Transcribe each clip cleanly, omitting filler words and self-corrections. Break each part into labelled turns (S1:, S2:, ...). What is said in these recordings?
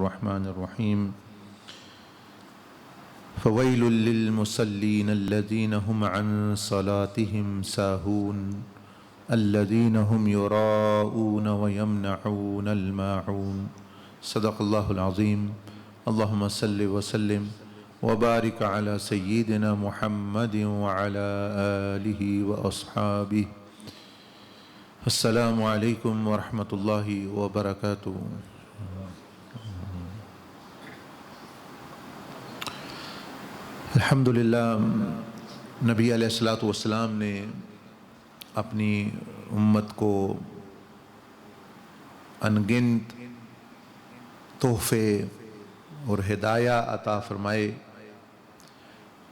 S1: الرحمن الرحيم فويل للمصلين الذين هم عن صلاتهم ساهون الذين هم يراءون ويمنعون الماعون صدق الله العظيم اللهم صل وسلم وبارك على سيدنا محمد وعلى آله وأصحابه السلام علیکم ورحمۃ اللہ وبرکاتہ۔ الحمدللہ نبی علیہ الصلوۃ والسلام نے اپنی امت کو انگنت تحفے اور ہدایہ عطا فرمائے۔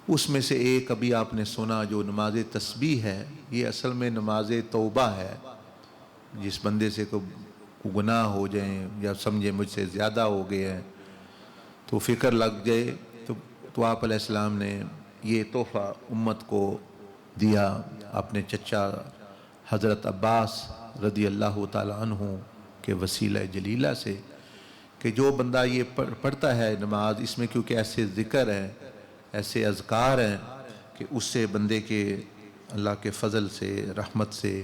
S1: اس میں سے ایک ابھی آپ نے سنا جو نماز تسبیح ہے، یہ اصل میں نماز توبہ ہے۔ جس بندے سے کوئی گناہ ہو جائیں یا سمجھے مجھ سے زیادہ ہو گئے ہیں تو فکر لگ جائے تو آپ علیہ السلام نے یہ تحفہ امت کو دیا اپنے چچا حضرت عباس رضی اللہ تعالی عنہ کے وسیلہ جلیلہ سے، کہ جو بندہ یہ پڑھتا ہے نماز، اس میں کیونکہ ایسے ذکر ہیں، ایسے اذکار ہیں کہ اس سے بندے کے اللہ کے فضل سے، رحمت سے،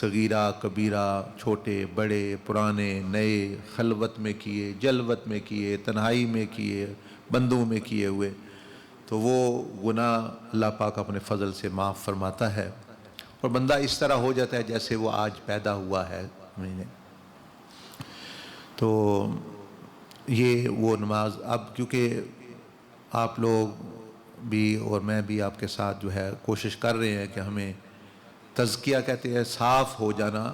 S1: صغیرہ کبیرہ، چھوٹے بڑے پرانے نئے، خلوت میں کیے، جلوت میں کیے، تنہائی میں کیے، بندوں میں کیے ہوئے، تو وہ گناہ اللہ پاک اپنے فضل سے معاف فرماتا ہے اور بندہ اس طرح ہو جاتا ہے جیسے وہ آج پیدا ہوا ہے۔ تو یہ وہ نماز، اب کیونکہ آپ لوگ بھی اور میں بھی آپ کے ساتھ جو ہے کوشش کر رہے ہیں کہ ہمیں تزکیہ کہتے ہیں صاف ہو جانا،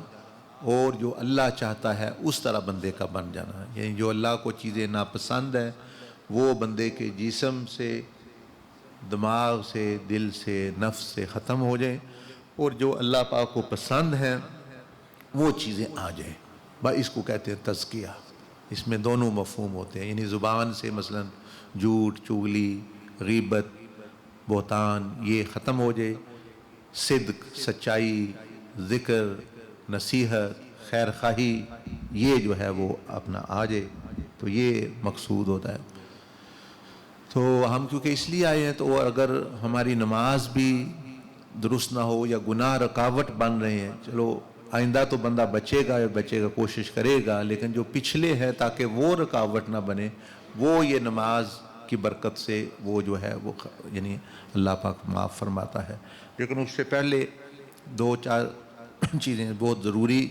S1: اور جو اللہ چاہتا ہے اس طرح بندے کا بن جانا، یعنی جو اللہ کو چیزیں ناپسند ہیں وہ بندے کے جسم سے، دماغ سے، دل سے، نفس سے ختم ہو جائیں، اور جو اللہ پاک کو پسند ہیں وہ چیزیں آ جائیں۔ اس کو کہتے ہیں تزکیہ۔ اس میں دونوں مفہوم ہوتے ہیں، یعنی زبان سے مثلا جھوٹ، چغلی، غیبت، بہتان یہ ختم ہو جائے، صدق، سچائی، ذکر، نصیحت، خیر خواہی یہ جو ہے وہ اپنا آ جائے، تو یہ مقصود ہوتا ہے۔ تو ہم کیونکہ اس لیے آئے ہیں، تو اگر ہماری نماز بھی درست نہ ہو یا گناہ رکاوٹ بن رہے ہیں، چلو آئندہ تو بندہ بچے گا، کوشش کرے گا، لیکن جو پچھلے ہیں تاکہ وہ رکاوٹ نہ بنے، وہ یہ نماز کی برکت سے وہ جو ہے وہ یعنی اللہ پاک معاف فرماتا ہے۔ لیکن اس سے پہلے دو چار چیزیں بہت ضروری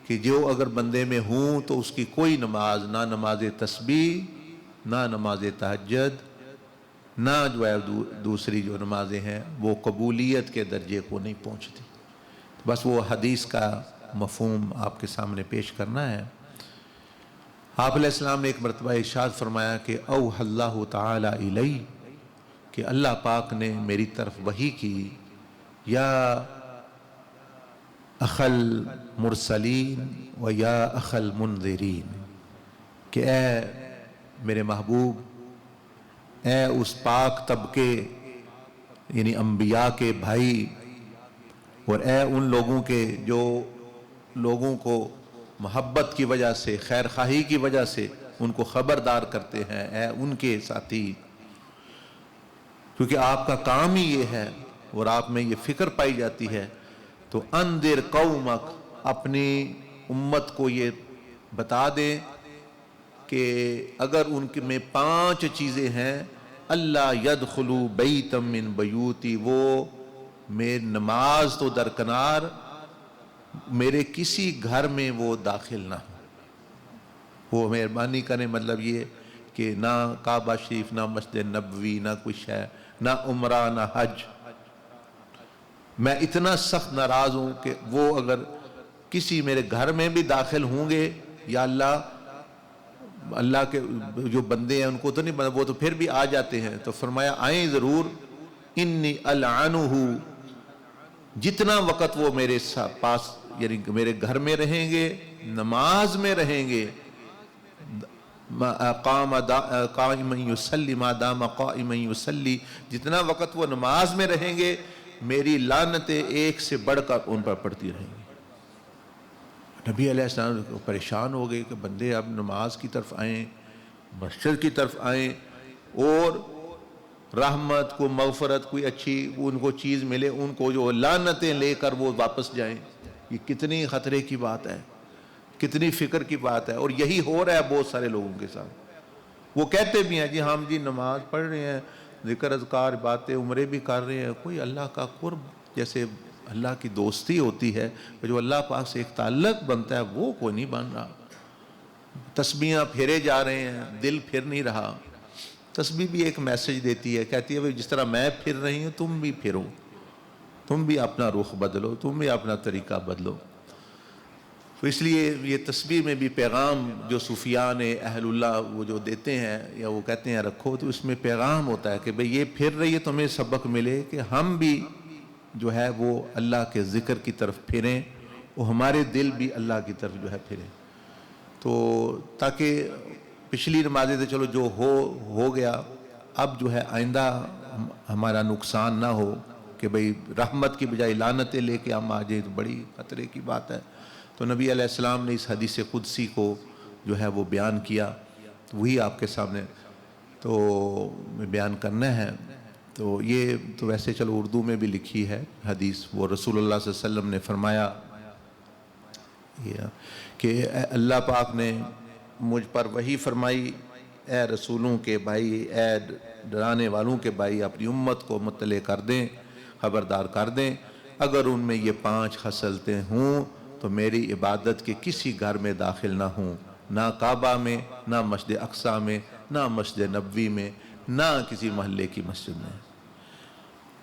S1: کہ جو اگر بندے میں ہوں تو اس کی کوئی نماز، نہ نماز تسبیح، نہ نماز تہجد، نہ جو ہے دوسری جو نمازیں ہیں وہ قبولیت کے درجے کو نہیں پہنچتی۔ بس وہ حدیث کا مفہوم آپ کے سامنے پیش کرنا ہے۔ آپ علیہ السلام نے ایک مرتبہ ارشاد فرمایا کہ اوحى اللہ تعالی الی، کہ اللہ پاک نے میری طرف وحی کی، یا اخ المرسلین و یا اخ المنذرین، کہ اے میرے محبوب، اے اس پاک طبقے یعنی انبیاء کے بھائی، اور اے ان لوگوں کے جو لوگوں کو محبت کی وجہ سے، خیر خواہی کی وجہ سے ان کو خبردار کرتے ہیں، اے ان کے ساتھی، کیونکہ آپ کا کام ہی یہ ہے اور آپ میں یہ فکر پائی جاتی ہے، تو انذر قومک، اپنی امت کو یہ بتا دیں کہ اگر ان میں 5 چیزیں ہیں، اللہ یدخلوا بیتا من بیوتی، وہ میں نماز تو درکنار میرے کسی گھر میں وہ داخل نہ ہو۔ وہ مہربانی کریں، مطلب یہ کہ نہ کعبہ شریف، نہ مسجد نبوی، نہ کچھ ہے، نہ عمرہ، نہ حج۔ میں اتنا سخت ناراض ہوں کہ وہ اگر کسی میرے گھر میں بھی داخل ہوں گے، یا اللہ کے جو بندے ہیں ان کو تو نہیں، وہ تو پھر بھی آ جاتے ہیں، تو فرمایا آئیں ضرور، انی العنہ، جتنا وقت وہ میرے پاس یعنی میرے گھر میں رہیں گے، نماز میں رہیں گے، قائما یصلی ما دام قائما یصلی، جتنا وقت وہ نماز میں رہیں گے میری لعنتیں ایک سے بڑھ کر ان پر پڑتی رہیں گی۔ نبی علیہ السلام پریشان ہو گئے کہ بندے اب نماز کی طرف آئیں، مسجد کی طرف آئیں اور رحمت کو مغفرت کوئی اچھی ان کو چیز ملے، ان کو جو لعنتیں لے کر وہ واپس جائیں. یہ کتنی خطرے کی بات ہے، کتنی فکر کی بات ہے. اور یہی ہو رہا ہے بہت سارے لوگوں کے ساتھ. وہ کہتے بھی ہیں جی ہم جی نماز پڑھ رہے ہیں، ذکر اذکار باتیں عمرے بھی کر رہے ہیں، کوئی اللہ کا قرب جیسے اللہ کی دوستی ہوتی ہے، جو اللہ پاک سے ایک تعلق بنتا ہے وہ کوئی نہیں بن رہا. تسبیحاں پھیرے جا رہے ہیں، دل پھر نہیں رہا. تسبیح بھی ایک میسج دیتی ہے، کہتی ہے جس طرح میں پھر رہی ہوں تم بھی پھرو، تم بھی اپنا رخ بدلو، تم بھی اپنا طریقہ بدلو. تو اس لیے یہ تسبیح میں بھی پیغام جو صوفیان اہل اللہ وہ جو دیتے ہیں یا وہ کہتے ہیں رکھو، تو اس میں پیغام ہوتا ہے کہ بھئی یہ پھر رہی ہے، تمہیں سبق ملے کہ ہم بھی جو ہے وہ اللہ کے ذکر کی طرف پھریں اور ہمارے دل بھی اللہ کی طرف جو ہے پھریں. تو تاکہ پچھلی نمازیں تو چلو جو ہو گیا، اب جو ہے آئندہ ہمارا نقصان نہ ہو کہ بھئی رحمت کی بجائے لعنتیں لے کے ہم آ جائیں، تو بڑی خطرے کی بات ہے. تو نبی علیہ السلام نے اس حدیث قدسی کو جو ہے وہ بیان کیا، تو وہی آپ کے سامنے تو بیان کرنا ہے. تو یہ تو ویسے چلو اردو میں بھی لکھی ہے حدیث. وہ رسول اللہ صلی اللہ علیہ وسلم نے فرمایا کہ اللہ پاک نے مجھ پر وحی فرمائی، اے رسولوں کے بھائی، اے ڈرانے والوں کے بھائی، اپنی امت کو مطلع کر دیں، خبردار کر دیں، اگر ان میں یہ 5 خصلتیں ہوں تو میری عبادت کے کسی گھر میں داخل نہ ہوں، نہ کعبہ میں، نہ مسجد اقصی میں، نہ مسجد نبوی میں، نہ کسی محلے کی مسجد میں.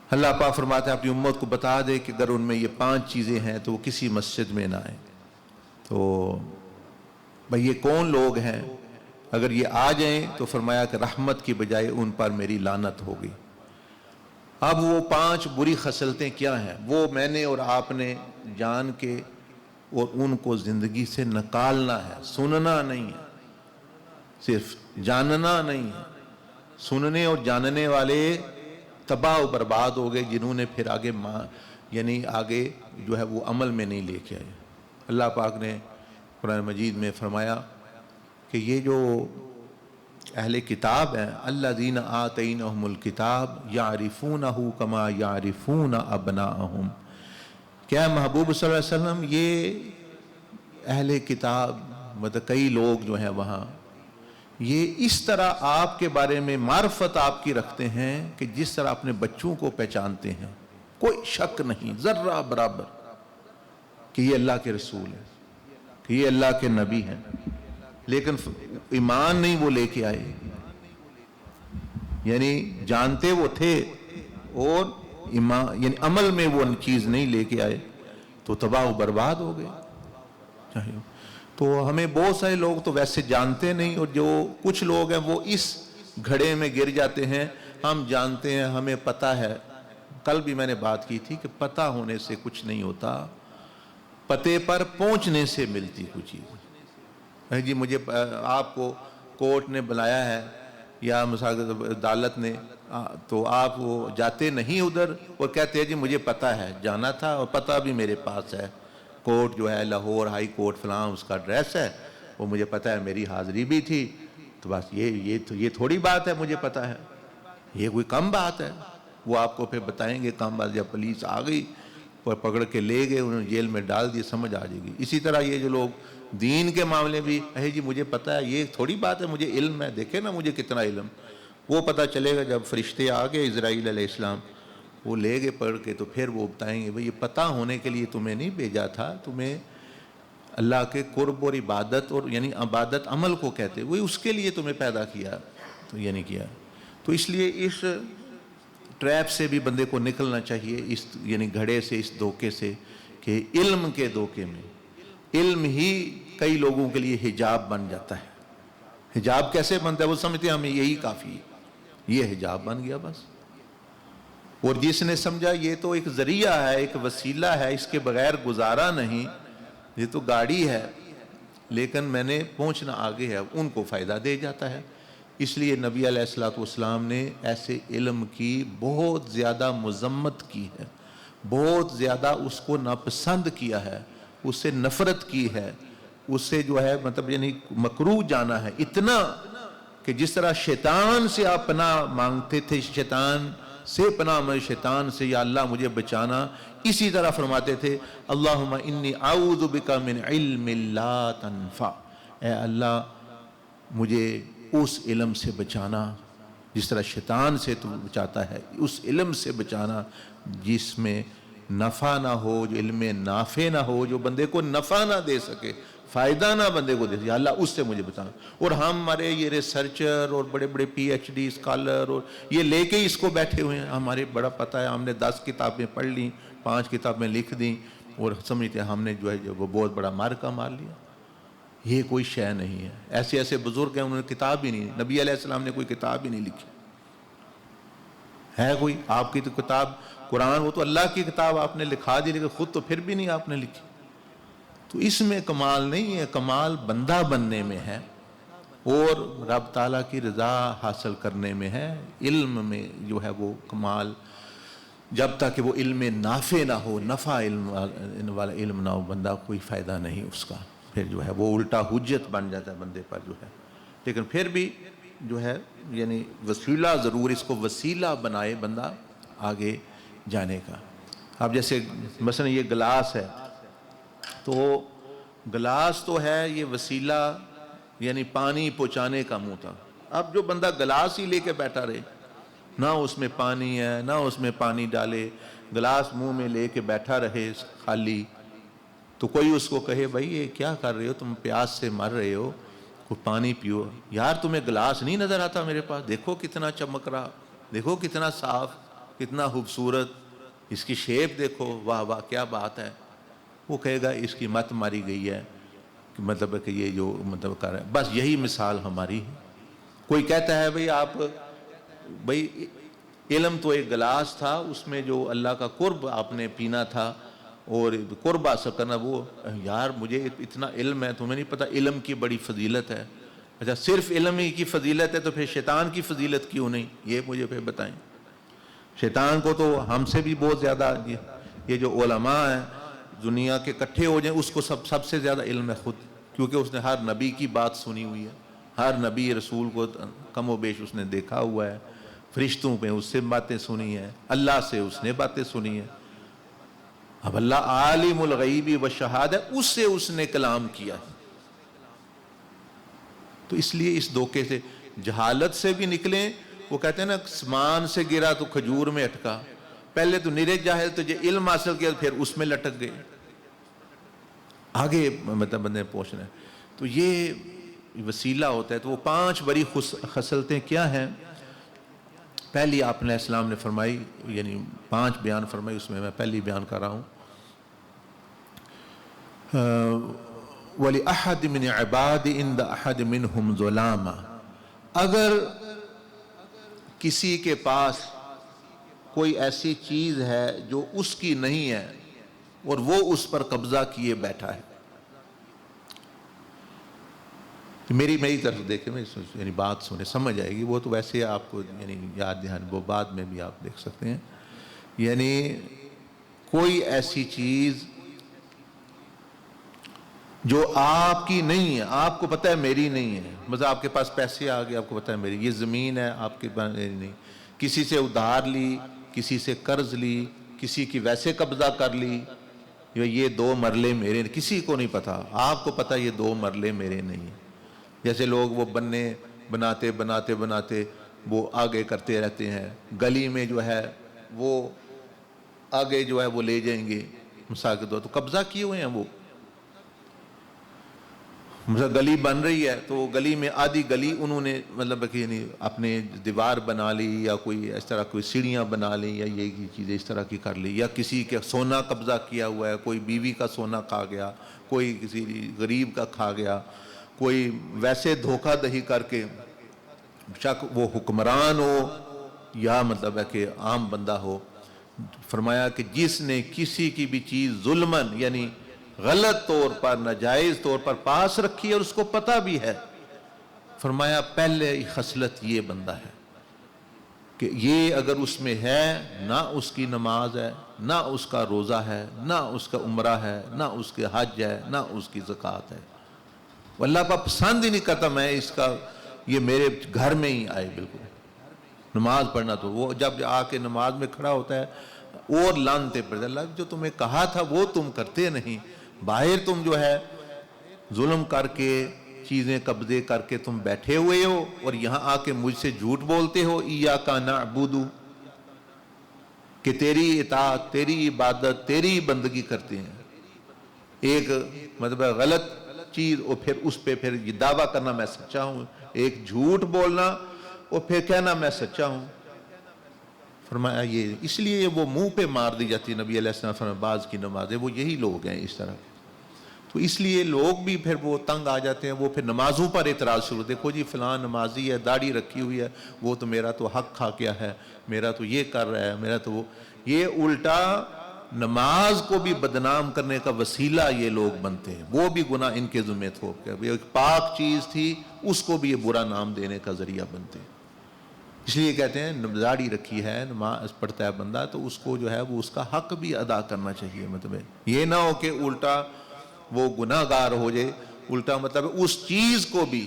S1: اللہ پاک فرماتا ہے اپنی امت کو بتا دے کہ اگر ان میں یہ 5 چیزیں ہیں تو وہ کسی مسجد میں نہ آئیں. تو بھئی یہ کون لوگ ہیں؟ اگر یہ آ جائیں تو فرمایا کہ رحمت کی بجائے ان پر میری لعنت ہوگی. اب وہ 5 بری خصلتیں کیا ہیں وہ میں نے اور آپ نے جان کے اور ان کو زندگی سے نکالنا ہے. سننا نہیں ہے، صرف جاننا نہیں ہے. سننے اور جاننے والے تباہ و برباد ہو گئے، جنہوں نے پھر آگے یعنی آگے جو ہے وہ عمل میں نہیں لے کے آئے. اللہ پاک نے قرآن مجید میں فرمایا کہ یہ جو اہل کتاب ہیں، الذین آتینہم الکتاب یعرفونہ کما یعرفون ابناءہم، کیا محبوب صلی اللہ علیہ وسلم یہ اہل کتاب مطلب کئی لوگ جو ہیں وہاں، یہ اس طرح آپ کے بارے میں معرفت آپ کی رکھتے ہیں کہ جس طرح اپنے بچوں کو پہچانتے ہیں. کوئی شک نہیں ذرہ برابر کہ یہ اللہ کے رسول ہیں، کہ یہ اللہ کے نبی ہیں، لیکن ایمان نہیں وہ لے کے آئے. یعنی جانتے وہ تھے اور ایمان یعنی عمل میں وہ چیز نہیں لے کے آئے تو تباہ و برباد ہو گئے. تو ہمیں بہت سارے لوگ تو ویسے جانتے نہیں، اور جو کچھ لوگ ہیں وہ اس گھڑے میں گر جاتے ہیں. ہم جانتے ہیں، ہمیں پتہ ہے. کل بھی میں نے بات کی تھی کہ پتہ ہونے سے کچھ نہیں ہوتا، پتے پر پہنچنے سے ملتی کچھ چیز. جی مجھے آپ کو کورٹ نے بلایا ہے یا عدالت نے، تو آپ وہ جاتے نہیں ادھر اور کہتے ہیں جی مجھے پتہ ہے، جانا تھا اور پتہ بھی میرے پاس ہے، کورٹ جو ہے لاہور ہائی کورٹ فلاں اس کا ایڈریس ہے، وہ مجھے پتہ ہے، میری حاضری بھی تھی. تو بس یہ تھوڑی بات ہے مجھے پتہ ہے، یہ کوئی کم بات ہے. وہ آپ کو پھر بتائیں گے کم بات. جب پولیس آ گئی پکڑ کے لے گئے، انہوں نے جیل میں ڈال دیے، سمجھ آ جائے گی. اسی طرح یہ جو لوگ دین کے معاملے بھی جی مجھے پتہ ہے، یہ تھوڑی بات ہے مجھے علم ہے، دیکھیں نا مجھے کتنا علم. وہ پتہ چلے گا جب فرشتے آ گئے اسرائیل علیہ السلام، وہ لے گئے پڑھ کے، تو پھر وہ بتائیں گے بھئی یہ پتہ ہونے کے لیے تمہیں نہیں بھیجا تھا، تمہیں اللہ کے قرب اور عبادت، اور یعنی عبادت عمل کو کہتے، وہی اس کے لیے تمہیں پیدا کیا، تو یہ نہیں کیا. تو اس لیے اس ٹریپ سے بھی بندے کو نکلنا چاہیے، اس یعنی گھڑے سے، اس دھوکے سے، کہ علم کے دھوکے میں علم ہی کئی لوگوں کے لیے حجاب بن جاتا ہے. حجاب کیسے بنتا ہے؟ وہ سمجھتے ہیں ہمیں یہی کافی ہے، یہ حجاب بن گیا بس. اور جس نے سمجھا یہ تو ایک ذریعہ ہے، ایک وسیلہ ہے، اس کے بغیر گزارا نہیں، یہ تو گاڑی ہے لیکن میں نے پہنچنا آگے ہے، ان کو فائدہ دے جاتا ہے. اس لیے نبی علیہ السلام نے ایسے علم کی بہت زیادہ مذمت کی ہے، بہت زیادہ اس کو ناپسند کیا ہے. اس سے نفرت کی ہے، اس سے جو ہے مطلب یعنی مکروہ جانا ہے، اتنا کہ جس طرح شیطان سے آپ پناہ مانگتے تھے، شیطان سے پناہ میں شیطان سے یا اللہ مجھے بچانا، اسی طرح فرماتے تھے اللہم انی اعوذ بک من علم لا تنفع، اے اللہ مجھے اس علم سے بچانا جس طرح شیطان سے تو بچاتا ہے، اس علم سے بچانا جس میں نفع نہ ہو، جو علم نافع نہ ہو، جو بندے کو نفع نہ دے سکے، فائدہ نہ بندے کو دے سکے، یا اللہ اس سے مجھے بچانا۔ اور ہمارے یہ ریسرچر اور بڑے بڑے پی ایچ ڈی اسکالر اور یہ لے کے اس کو بیٹھے ہوئے ہیں، ہمارے بڑا پتہ ہے، ہم نے 10 کتابیں پڑھ لیں، 5 کتابیں لکھ دیں اور سمجھتے ہیں ہم نے جو ہے وہ بہت بڑا مارکہ مار لیا۔ یہ کوئی شے نہیں ہے، ایسے ایسے بزرگ ہیں انہوں نے کتاب ہی نہیں، نبی علیہ السلام نے کوئی کتاب ہی نہیں لکھی ہے۔ کوئی آپ کی تو کتاب قرآن، وہ تو اللہ کی کتاب آپ نے لکھا دی، لیکن خود تو پھر بھی نہیں آپ نے لکھی۔ تو اس میں کمال نہیں ہے، کمال بندہ بننے میں ہے اور رب تعالیٰ کی رضا حاصل کرنے میں ہے۔ علم میں جو ہے وہ کمال جب تک کہ وہ علم نافع نہ ہو، نفع علم والا علم نہ ہو، بندہ کوئی فائدہ نہیں اس کا، پھر جو ہے وہ الٹا حجت بن جاتا ہے بندے پر جو ہے۔ لیکن پھر بھی جو ہے یعنی وسیلہ ضرور، اس کو وسیلہ بنائے بندہ آگے جانے کا۔ اب جیسے مثلا یہ گلاس ہے، تو گلاس تو ہے یہ وسیلہ یعنی پانی پہنچانے کا منہ تک۔ اب جو بندہ گلاس ہی لے کے بیٹھا رہے، نہ اس میں پانی ہے نہ اس میں پانی ڈالے، گلاس منہ میں لے کے بیٹھا رہے خالی، تو کوئی اس کو کہے بھائی یہ کیا کر رہے ہو، تم پیاس سے مر رہے ہو، کوئی پانی پیو۔ یار تمہیں گلاس نہیں نظر آتا میرے پاس، دیکھو کتنا چمک رہا، دیکھو کتنا صاف، کتنا خوبصورت، اس کی شیپ دیکھو، واہ واہ کیا بات ہے۔ وہ کہے گا اس کی مت ماری گئی ہے، مطلب کہ یہ جو مطلب کر رہا ہے۔ بس یہی مثال ہماری ہے۔ کوئی کہتا ہے بھئی علم تو ایک گلاس تھا، اس میں جو اللہ کا قرب آپ نے پینا تھا اور قرب حاصل کرنا، وہ یار مجھے اتنا علم ہے، تمہیں نہیں پتہ علم کی بڑی فضیلت ہے۔ اچھا صرف علم ہی کی فضیلت ہے تو پھر شیطان کی فضیلت کیوں نہیں، یہ مجھے پھر بتائیں۔ شیطان کو تو ہم سے بھی بہت زیادہ، یہ جو علماء ہیں دنیا کے اکٹھے ہو جائیں، اس کو سب سے زیادہ علم ہے خود، کیونکہ اس نے ہر نبی کی بات سنی ہوئی ہے، ہر نبی رسول کو کم و بیش اس نے دیکھا ہوا ہے، فرشتوں پہ اس سے باتیں سنی ہیں، اللہ سے اس نے باتیں سنی ہیں۔ اب اللہ عالم الغیب والشہادہ، اس سے اس نے کلام کیا ہے۔ تو اس لیے اس دھوکے سے، جہالت سے بھی نکلیں۔ وہ کہتے ہیں نا آسمان سے گرا تو کھجور میں اٹکا، پہلے تو نرے جاہل تجھے علم حاصل کیا پھر اس میں لٹک گئے، آگے مطلب بندے پہنچنا ہے۔ تو یہ وسیلہ ہوتا ہے۔ تو وہ 5 بڑی خصلتیں کیا ہیں؟ پہلی آپ علیہ السلام نے فرمائی، یعنی 5 بیان فرمائی، اس میں پہلی بیان کر رہا ہوں۔ وَلِأَحَدٍ مِّنْ عِبَادِ عِنْدَ أَحَدٍ مِّنْهُمْ ظُلَامًا، اگر کسی کے پاس کوئی ایسی چیز ہے جو اس کی نہیں ہے اور وہ اس پر قبضہ کیے بیٹھا ہے، میری طرف دیکھیں، یعنی بات سنیں سمجھ آئے گی، وہ تو ویسے آپ کو یعنی یاد دہانی، وہ بعد میں بھی آپ دیکھ سکتے ہیں۔ یعنی کوئی ایسی چیز جو آپ کی نہیں ہے، آپ کو پتہ ہے میری نہیں ہے، مثلا آپ کے پاس پیسے آ گئے، آپ کو پتہ ہے میری، یہ زمین ہے آپ کے پاس نہیں، کسی سے ادھار لی، کسی سے قرض لی، کسی کی ویسے قبضہ کر لی، یہ 2 مرلے میرے، کسی کو نہیں پتا، آپ کو پتہ یہ 2 مرلے میرے نہیں ہیں۔ جیسے لوگ وہ بناتے وہ آگے کرتے رہتے ہیں، گلی میں جو ہے وہ آگے جو ہے وہ لے جائیں گے، مثال کے طور تو قبضہ کیے ہوئے ہیں وہ۔ مثلا گلی بن رہی ہے تو گلی میں آدھی گلی انہوں نے مطلب کہ یعنی اپنے دیوار بنا لی، یا کوئی اس طرح کوئی سیڑھیاں بنا لی، یا یہ چیزیں اس طرح کی کر لی، یا کسی کے سونا قبضہ کیا ہوا ہے، کوئی بیوی کا سونا کھا گیا، کوئی کسی غریب کا کھا گیا، کوئی ویسے دھوکہ دہی کر کے، شک وہ حکمران ہو یا مطلب ہے کہ عام بندہ ہو۔ فرمایا کہ جس نے کسی کی بھی چیز ظلمن یعنی غلط طور پر، ناجائز طور پر پاس رکھی ہے اور اس کو پتہ بھی ہے، فرمایا پہلے خصلت یہ بندہ ہے کہ یہ اگر اس میں ہے، نہ اس کی نماز ہے، نہ اس کا روزہ ہے، نہ اس کا عمرہ ہے، نہ اس کے حج ہے، نہ اس کی زکوٰۃ ہے، وہ اللہ پاک پسند ہی نہیں کرتا میں اس کا یہ میرے گھر میں ہی آئے بالکل نماز پڑھنا۔ تو وہ جب آ کے نماز میں کھڑا ہوتا ہے اور لانتے پڑتے، اللہ جو تمہیں کہا تھا وہ تم کرتے نہیں، باہر تم جو ہے ظلم کر کے چیزیں قبضے کر کے تم بیٹھے ہوئے ہو، اور یہاں آ کے مجھ سے جھوٹ بولتے ہو، ایاک نعبد، کہ تیری اطاعت، تیری عبادت، تیری بندگی کرتے ہیں۔ ایک مطلب غلط چیز اور پھر اس پہ پھر یہ دعویٰ کرنا میں سچا ہوں، ایک جھوٹ بولنا اور پھر کہنا میں سچا ہوں۔ فرمایا یہ اس لیے وہ منہ پہ مار دی جاتی، نبی علیہ السلام فرمایا بعض کی نمازیں وہ یہی لوگ ہیں اس طرح، تو اس لیے لوگ بھی پھر وہ تنگ آ جاتے ہیں، وہ پھر نمازوں پر اعتراض شروع، دیکھو جی فلاں نمازی ہے، داڑھی رکھی ہوئی ہے، وہ تو میرا تو حق کھا گیا ہے، میرا تو یہ کر رہا ہے، میرا تو وہ، یہ الٹا نماز کو بھی بدنام کرنے کا وسیلہ یہ لوگ بنتے ہیں، وہ بھی گناہ ان کے ذمہ تھوپ کے، ایک پاک چیز تھی اس کو بھی یہ برا نام دینے کا ذریعہ بنتے ہیں۔ اس لیے کہتے ہیں داڑھی رکھی ہے، نماز پڑھتا ہے بندہ، تو اس کو جو ہے وہ اس کا حق بھی ادا کرنا چاہیے، مطلب یہ نہ ہو کہ الٹا وہ گناہ گار ہو جائے، الٹا مطلب اس چیز کو بھی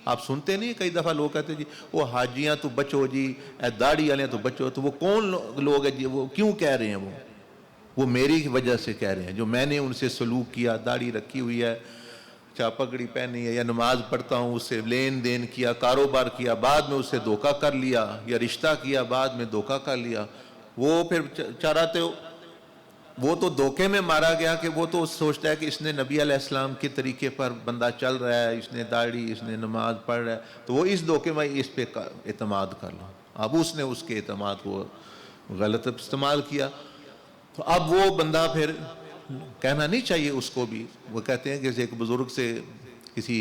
S1: آپ سنتے نہیں، کئی دفعہ لوگ کہتے ہیں جی وہ حاجیاں تو بچو جی، اے داڑھی والے تو بچو، تو وہ کون لوگ ہیں جی، وہ کیوں کہہ رہے ہیں، وہ میری وجہ سے کہہ رہے ہیں، جو میں نے ان سے سلوک کیا، داڑھی رکھی ہوئی ہے، پگڑی پہنی ہے، یا نماز پڑھتا ہوں، اس سے لین دین کیا، کاروبار کیا، بعد میں اس سے دھوکہ کر لیا، یا رشتہ کیا بعد میں دھوکہ کر لیا، وہ پھر چاہتے ہو، وہ تو دھوکے میں مارا گیا کہ وہ تو سوچتا ہے کہ اس نے نبی علیہ السلام کے طریقے پر بندہ چل رہا ہے، اس نے داڑھی، اس نے نماز پڑھ رہا ہے، تو وہ اس دھوکے میں اس پہ اعتماد کر لو، اب اس نے اس کے اعتماد کو غلط استعمال کیا، تو اب وہ بندہ پھر کہنا نہیں چاہیے اس کو بھی، وہ کہتے ہیں کہ ایک بزرگ سے کسی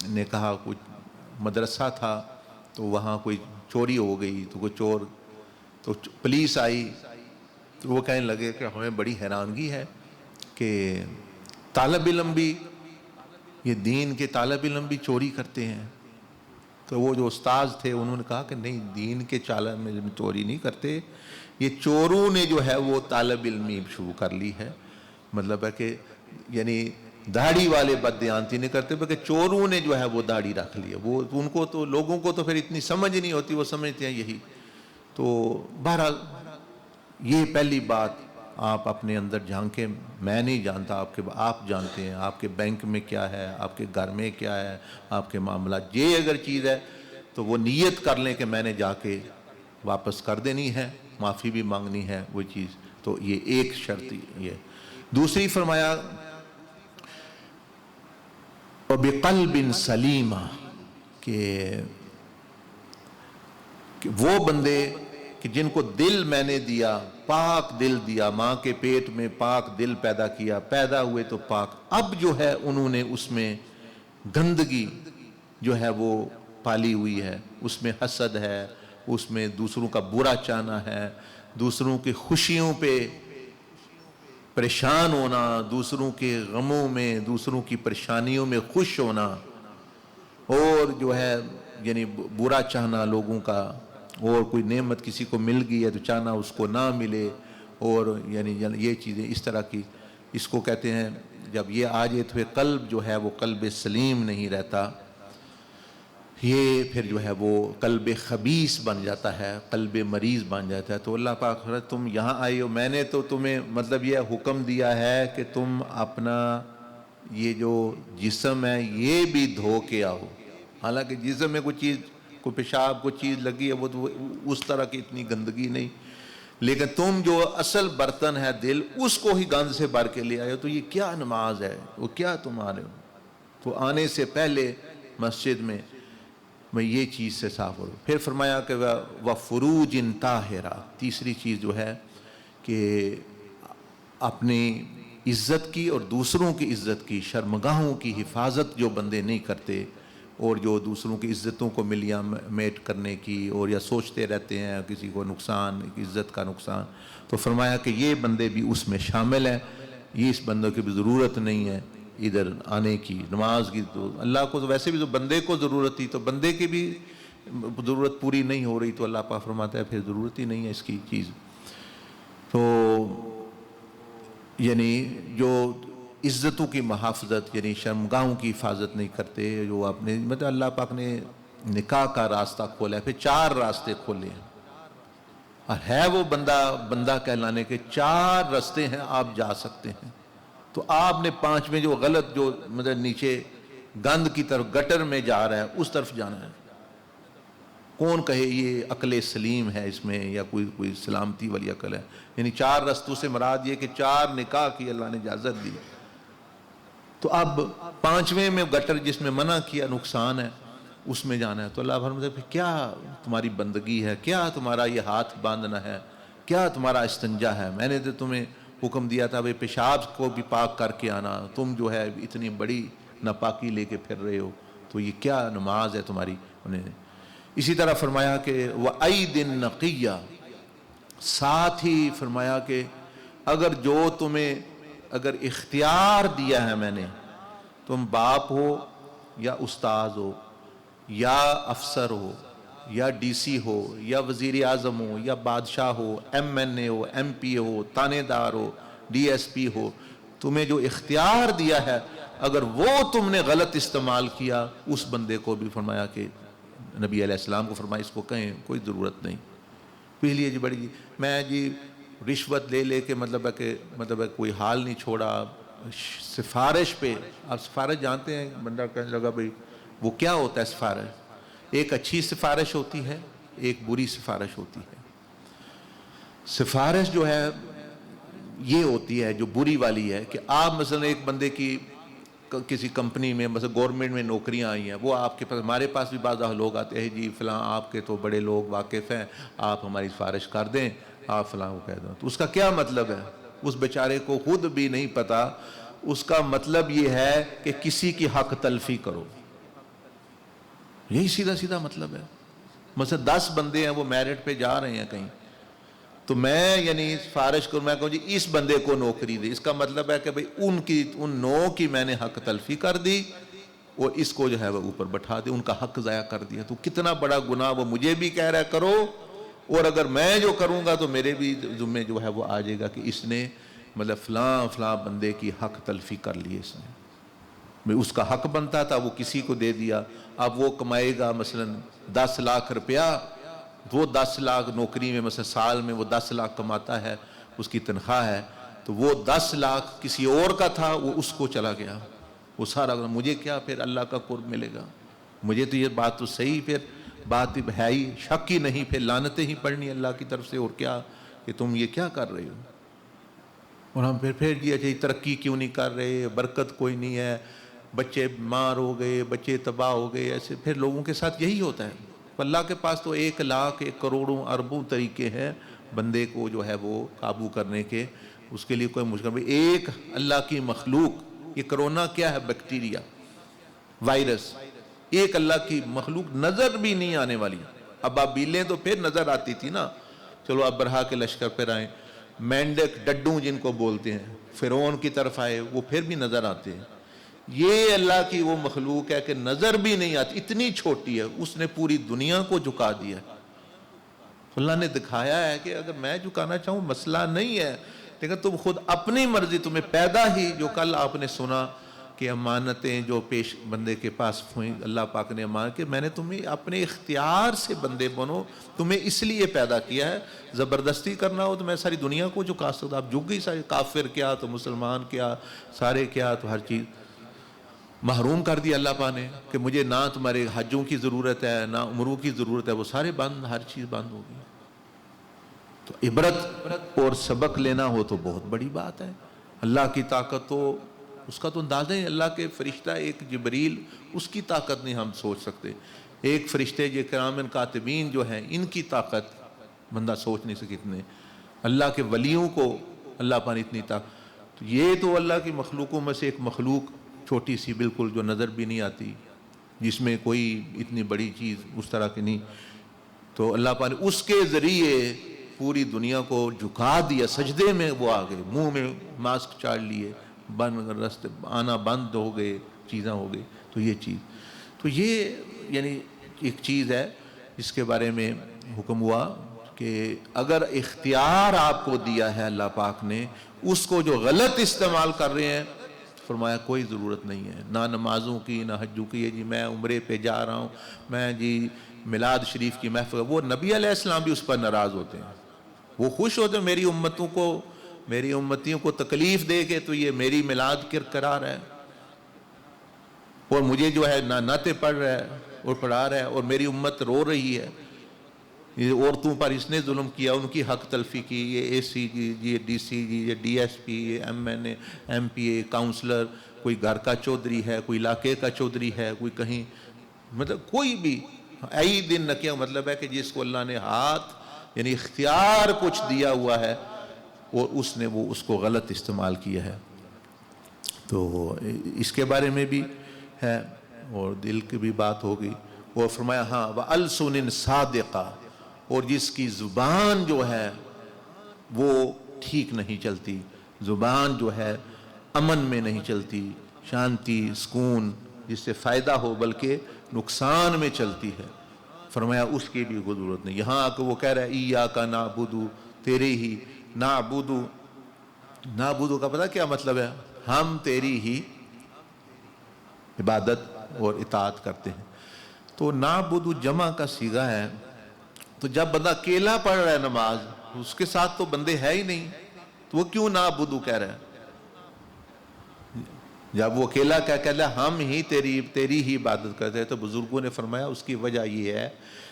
S1: نے کہا کچھ مدرسہ تھا تو وہاں کوئی چوری ہو گئی، تو کوئی چور، تو پولیس آئی، تو وہ کہنے لگے کہ ہمیں بڑی حیرانگی ہے کہ طالب علم بھی، یہ دین کے طالب علم بھی چوری کرتے ہیں، تو وہ جو استاذ تھے انہوں نے کہا کہ نہیں، دین کے طالب علم چوری نہیں کرتے، یہ چوروں نے جو ہے وہ طالب علمی شروع کر لی ہے، مطلب ہے کہ یعنی داڑھی والے بددیانتی نہیں کرتے بلکہ چوروں نے جو ہے وہ داڑھی رکھ لی ہے، وہ ان کو تو لوگوں کو تو پھر اتنی سمجھ نہیں ہوتی، وہ سمجھتے ہیں یہی، تو بہرحال یہ پہلی بات آپ اپنے اندر جھانکیں، میں نہیں جانتا، آپ جانتے ہیں آپ کے بینک میں کیا ہے، آپ کے گھر میں کیا ہے، آپ کے معاملات، یہ اگر چیز ہے تو وہ نیت کر لیں کہ میں نے جا کے واپس کر دینی ہے، معافی بھی مانگنی ہے وہ چیز، تو یہ ایک شرط یہ۔ دوسری فرمایا وَبِقَلْبٍ سَلِيمًا، کہ وہ بندے کہ جن کو دل میں نے دیا، پاک دل دیا، ماں کے پیٹ میں پاک دل پیدا کیا، پیدا ہوئے تو پاک، اب جو ہے انہوں نے اس میں گندگی جو ہے وہ پالی ہوئی ہے، اس میں حسد ہے، اس میں دوسروں کا برا چاہنا ہے، دوسروں کی خوشیوں پہ پریشان ہونا، دوسروں کے غموں میں، دوسروں کی پریشانیوں میں خوش ہونا، اور جو ہے یعنی برا چاہنا لوگوں کا، اور کوئی نعمت کسی کو مل گئی ہے تو چاہنا اس کو نہ ملے، اور یعنی یہ چیزیں اس طرح کی، اس کو کہتے ہیں جب یہ آ جائے تو قلب جو ہے وہ قلب سلیم نہیں رہتا، یہ پھر جو ہے وہ قلب خبیث بن جاتا ہے، قلب مریض بن جاتا ہے۔ تو اللہ پاک تم یہاں آئے ہو، میں نے تو تمہیں مطلب یہ حکم دیا ہے کہ تم اپنا یہ جو جسم ہے یہ بھی دھو کے آؤ، حالانکہ جسم میں کوئی چیز، کوئی پیشاب کوئی چیز لگی ہے وہ تو اس طرح کی اتنی گندگی نہیں، لیکن تم جو اصل برتن ہے دل، اس کو ہی گند سے بھر کے لے آئے ہو، تو یہ کیا نماز ہے، وہ کیا تم آ رہے ہو؟ تو آنے سے پہلے مسجد میں یہ چیز سے صاف ہو۔ پھر فرمایا کہ وَفُرُوجٍ طَاهِرَةٍ، تیسری چیز جو ہے کہ اپنی عزت کی اور دوسروں کی عزت کی، شرمگاہوں کی حفاظت جو بندے نہیں کرتے، اور جو دوسروں کی عزتوں کو ملیاں میٹ کرنے کی، اور یا سوچتے رہتے ہیں کسی کو نقصان، عزت کا نقصان، تو فرمایا کہ یہ بندے بھی اس میں شامل ہیں، یہ اس بندوں کی بھی ضرورت نہیں ہے ادھر آنے کی، نماز کی، تو اللہ کو تو ویسے بھی تو بندے کو ضرورت تھی، تو بندے کی بھی ضرورت پوری نہیں ہو رہی تو اللہ پاک فرماتا ہے پھر ضرورت ہی نہیں ہے اس کی چیز. تو یعنی جو عزتوں کی محافظت یعنی شرمگاہوں کی حفاظت نہیں کرتے، جو اپنے مطلب اللہ پاک نے نکاح کا راستہ کھولا ہے، پھر 4 راستے کھولے ہیں، اور ہے وہ بندہ کہلانے کے 4 راستے ہیں آپ جا سکتے ہیں. تو آپ نے 5ویں جو غلط جو مطلب نیچے گند کی طرف گٹر میں جا رہا ہے اس طرف جانا ہے. کون کہے یہ عقل سلیم ہے اس میں یا کوئی سلامتی والی عقل ہے؟ یعنی 4 رستوں سے مراد یہ کہ 4 نکاح کی اللہ نے اجازت دی. تو اب 5ویں میں گٹر جس میں منع کیا نقصان ہے اس میں جانا ہے. تو اللہ فرماتا ہے پھر کیا تمہاری بندگی ہے، کیا تمہارا یہ ہاتھ باندھنا ہے، کیا تمہارا استنجا ہے؟ میں نے تو تمہیں حکم دیا تھا بھئی پیشاب کو بھی پاک کر کے آنا، تم جو ہے اتنی بڑی ناپاکی لے کے پھر رہے ہو، تو یہ کیا نماز ہے تمہاری؟ اسی طرح فرمایا کہ وَأَيْدٍ نَقِيَّةٍ، ساتھ ہی فرمایا کہ اگر جو تمہیں اگر اختیار دیا ہے میں نے، تم باپ ہو یا استاذ ہو یا افسر ہو یا ڈی سی ہو یا وزیر اعظم ہو یا بادشاہ ہو، ایم این اے ہو، ایم پی ہو، تانے دار ہو، ڈی ایس پی ہو، تمہیں جو اختیار دیا ہے اگر وہ تم نے غلط استعمال کیا، اس بندے کو بھی فرمایا کہ نبی علیہ السلام کو فرمایا اس کو کہیں کوئی ضرورت نہیں. پہلی بڑی میں رشوت لے کے مطلب ہے کوئی حال نہیں چھوڑا. سفارش پہ آپ سفارش جانتے ہیں، بندہ کہنے لگا بھئی وہ کیا ہوتا ہے سفارش؟ ایک اچھی سفارش ہوتی ہے، ایک بری سفارش ہوتی ہے. سفارش جو ہے یہ ہوتی ہے جو بری والی ہے کہ آپ مثلا ایک بندے کی کسی کمپنی میں مثلا گورنمنٹ میں نوکریاں آئی ہیں، وہ آپ کے پاس، ہمارے پاس بھی بعض لوگ آتے ہیں جی فلاں آپ کے تو بڑے لوگ واقف ہیں، آپ ہماری سفارش کر دیں، آپ فلاں کو کہہ دو. تو اس کا کیا مطلب ہے؟ اس بیچارے کو خود بھی نہیں پتا. اس کا مطلب یہ ہے کہ کسی کی حق تلفی کرو، یہی سیدھا مطلب ہے. مثلا 10 بندے ہیں وہ میرٹ پہ جا رہے ہیں کہیں، تو میں یعنی سفارش کروں، میں کہوں جی اس بندے کو نوکری دے، اس کا مطلب ہے کہ بھئی ان 9 کی میں نے حق تلفی کر دی اور اس کو جو ہے وہ اوپر بٹھا دے، ان کا حق ضائع کر دیا. تو کتنا بڑا گناہ وہ مجھے بھی کہہ رہا ہے کرو، اور اگر میں جو کروں گا تو میرے بھی ذمہ جو ہے وہ آ جائے گا کہ اس نے مطلب فلاں بندے کی حق تلفی کر لی اس نے. اس کا حق بنتا تھا وہ کسی کو دے دیا. اب وہ کمائے گا مثلا 10 لاکھ روپیہ، وہ 10 لاکھ نوکری میں مثلا سال میں وہ 10 لاکھ کماتا ہے، اس کی تنخواہ ہے، تو وہ 10 لاکھ کسی اور کا تھا وہ اس کو چلا گیا، وہ سارا. مجھے کیا پھر اللہ کا قرب ملے گا؟ مجھے تو یہ بات تو صحیح پھر بات ہے ہی، شک ہی نہیں، پھر لعنتیں ہی پڑھنی اللہ کی طرف سے. اور کیا کہ تم یہ کیا کر رہے ہو؟ اور ہم پھر یہ اچھا ترقی کیوں نہیں کر رہے، برکت کوئی نہیں ہے، بچے بیمار ہو گئے، بچے تباہ ہو گئے. ایسے پھر لوگوں کے ساتھ یہی ہوتا ہے. اللہ کے پاس تو 1 لاکھ 1 کروڑوں اربوں طریقے ہیں بندے کو جو ہے وہ قابو کرنے کے. اس کے لیے کوئی مشکل نہیں. ایک اللہ کی مخلوق، یہ کرونا کیا ہے؟ Bacteria, virus. ایک اللہ کی مخلوق نظر بھی نہیں آنے والی. ابابیلیں تو پھر نظر آتی تھی نا، چلو اب برہا کے لشکر پہ آئیں. مینڈک ڈڈوں جن کو بولتے ہیں، فرعون کی طرف آئے، وہ پھر بھی نظر آتے ہیں. یہ اللہ کی وہ مخلوق ہے کہ نظر بھی نہیں آتی، اتنی چھوٹی ہے، اس نے پوری دنیا کو جھکا دیا. اللہ نے دکھایا ہے کہ اگر میں جھکانا چاہوں مسئلہ نہیں ہے، لیکن تم خود اپنی مرضی، تمہیں پیدا ہی جو کل آپ نے سنا کہ امانتیں جو پیش بندے کے پاس ہوئیں، اللہ پاک نے امان کہ میں نے تمہیں اپنے اختیار سے بندے بنو، تمہیں اس لیے پیدا کیا ہے. زبردستی کرنا ہو تو میں ساری دنیا کو جھکا سکتا. آپ جھک گئی سارے، کافر کیا تو مسلمان کیا، سارے کیا تو ہر چیز محروم کر دیا اللہ پاک نے کہ مجھے نہ تمہارے حجوں کی ضرورت ہے نہ عمروں کی ضرورت ہے، وہ سارے بند، ہر چیز بند ہو گئی. تو عبرت اور سبق لینا ہو تو بہت بڑی بات ہے. اللہ کی طاقت تو اس کا تو اندازہ ہے. اللہ کے فرشتہ ایک جبریل، اس کی طاقت نہیں ہم سوچ سکتے. ایک فرشتے جو کرام کاتبین جو ہیں، ان کی طاقت بندہ سوچ نہیں سکے. اتنے اللہ کے ولیوں کو اللہ پاک نے اتنی طاقت. تو یہ تو اللہ کی مخلوقوں میں سے ایک مخلوق چھوٹی سی بالکل جو نظر بھی نہیں آتی، جس میں کوئی اتنی بڑی چیز اس طرح کی نہیں. تو اللہ پاک نے اس کے ذریعے پوری دنیا کو جھکا دیا. سجدے میں وہ آ گئے، منہ میں ماسک چاڑ لیے، بند رستے آنا بند ہو گئے، چیزاں ہو گئی. تو یہ چیز تو یہ یعنی ایک چیز ہے اس کے بارے میں حکم ہوا کہ اگر اختیار آپ کو دیا ہے اللہ پاک نے، اس کو جو غلط استعمال کر رہے ہیں، فرمایا کوئی ضرورت نہیں ہے، نہ نمازوں کی نہ حجوں کی، جی میں عمرے پہ جا رہا ہوں، میں جی میلاد شریف کی محفل، وہ نبی علیہ السلام بھی اس پر ناراض ہوتے ہیں، وہ خوش ہوتے ہیں میری امتیوں کو تکلیف دے کے تو یہ میری میلاد کرا رہا ہے، اور مجھے جو ہے نعتیں پڑھ رہا ہے اور پڑھا رہا ہے، اور میری امت رو رہی ہے، یہ عورتوں پر اس نے ظلم کیا، ان کی حق تلفی کی، یہ اے سی جی، یہ ڈی سی جی، یہ ڈی ایس پی، یہ ایم این اے، ایم پی اے، کاؤنسلر، کوئی گھر کا چودھری ہے، کوئی علاقے کا چودھری ہے، کوئی کہیں، مطلب کوئی بھی ای دن نہ کیا، مطلب ہے کہ جس کو اللہ نے ہاتھ یعنی اختیار کچھ دیا ہوا ہے اور اس نے وہ اس کو غلط استعمال کیا ہے، تو اس کے بارے میں بھی ہے، اور دل کی بھی بات ہوگی، اور فرمایا ہاں وَأَلْسُنٍ صَادِقَةٍ، اور جس کی زبان جو ہے وہ ٹھیک نہیں چلتی، زبان جو ہے امن میں نہیں چلتی، شانتی سکون جس سے فائدہ ہو بلکہ نقصان میں چلتی ہے، فرمایا اس کی بھی کوئی ضرورت نہیں۔ یہاں آ کے وہ کہہ رہا ہے ایاک نعبد، تیرے ہی نعبد، نعبد کا پتہ کیا مطلب ہے؟ ہم تیری ہی عبادت اور اطاعت کرتے ہیں، تو نعبد جمع کا صیغہ ہے، تو جب بندہ اکیلا پڑھ رہا ہے نماز، اس کے ساتھ تو بندے ہے ہی نہیں، تو وہ کیوں نعبد کہہ رہا ہے؟ جب وہ اکیلا کہہ رہا ہے ہم ہی تیری ہی عبادت کرتے ہیں، تو بزرگوں نے فرمایا اس کی وجہ یہ ہے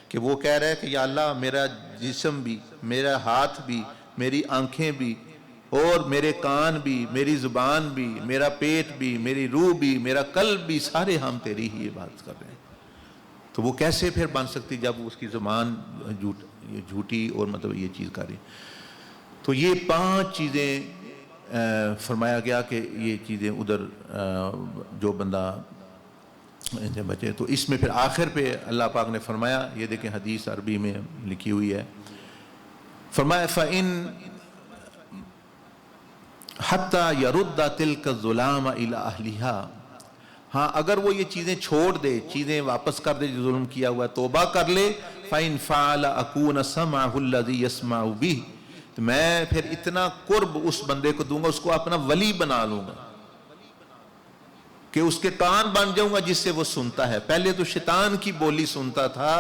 S1: کہ وہ کہہ رہا ہے کہ یا اللہ میرا جسم بھی، میرا ہاتھ بھی، میری آنکھیں بھی، اور میرے کان بھی، میری زبان بھی، میرا پیٹ بھی، میری روح بھی، میرا قلب بھی، سارے ہم تیری ہی عبادت کر رہے ہیں، تو وہ کیسے پھر بن سکتی جب اس کی زبان جھوٹی اور مطلب یہ چیز کر رہی؟ تو یہ 5 چیزیں فرمایا گیا کہ یہ چیزیں ادھر جو بندہ بچے، تو اس میں پھر آخر پہ اللہ پاک نے فرمایا، یہ دیکھیں حدیث عربی میں لکھی ہوئی ہے، فرمایا فَإِن حَتَّى يَرُدَّ تِلْكَ الظُّلَامَ إِلَىٰ أَهْلِهَا، ہاں اگر وہ یہ چیزیں چھوڑ دے، چیزیں واپس کر دے جو ظلم کیا ہوا ہے، توبہ کر لے، فَإِن فَعَلَ أَكُونَ سَمْعَهُ الَّذِي يَسْمَعُ بِهِ، تو میں پھر اتنا قرب اس بندے کو دوں گا، اس کو اپنا ولی بنا لوں گا کہ اس کے کان بن جاؤں گا جس سے وہ سنتا ہے، پہلے تو شیطان کی بولی سنتا تھا،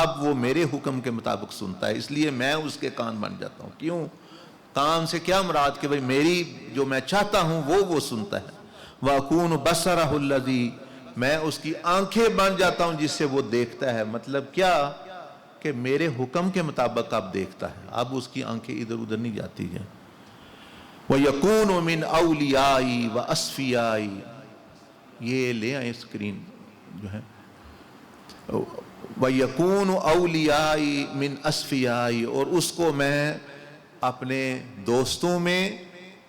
S1: اب وہ میرے حکم کے مطابق سنتا ہے، اس لیے میں اس کے کان بن جاتا ہوں۔ کیوں؟ کان سے کیا مراد کہ بھئی میری جو میں چاہتا ہوں وہ سنتا ہے، وَأَكُونُ بَصَرَهُ الَّذِي، میں اس کی آنکھیں بن جاتا ہوں جس سے وہ دیکھتا ہے، مطلب کیا کہ میرے حکم کے مطابق اب دیکھتا ہے، اب اس کی آنکھیں ادھر ادھر نہیں جاتی ہیں۔ وَيَكُونُ مِنْ أَوْلِيَائِي وَأَصْفِيَائِي، یہ لے آئیں اسکرین جو ہے، وَيَكُونُ أَوْلِيَائِي مِنْ أَصْفِيَائِي، اور اس کو میں اپنے دوستوں میں،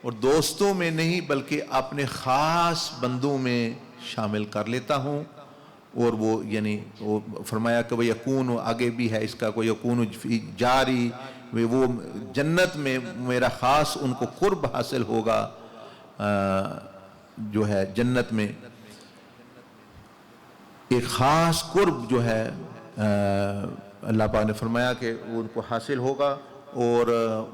S1: اور دوستوں میں نہیں بلکہ اپنے خاص بندوں میں شامل کر لیتا ہوں، اور وہ یعنی وہ فرمایا کہ وہ یکون، آگے بھی ہے اس کا کوئی یکون جاری، وہ جنت میں میرا خاص ان کو قرب حاصل ہوگا، جو ہے جنت میں ایک خاص قرب جو ہے اللہ پاک نے فرمایا کہ ان کو حاصل ہوگا، اور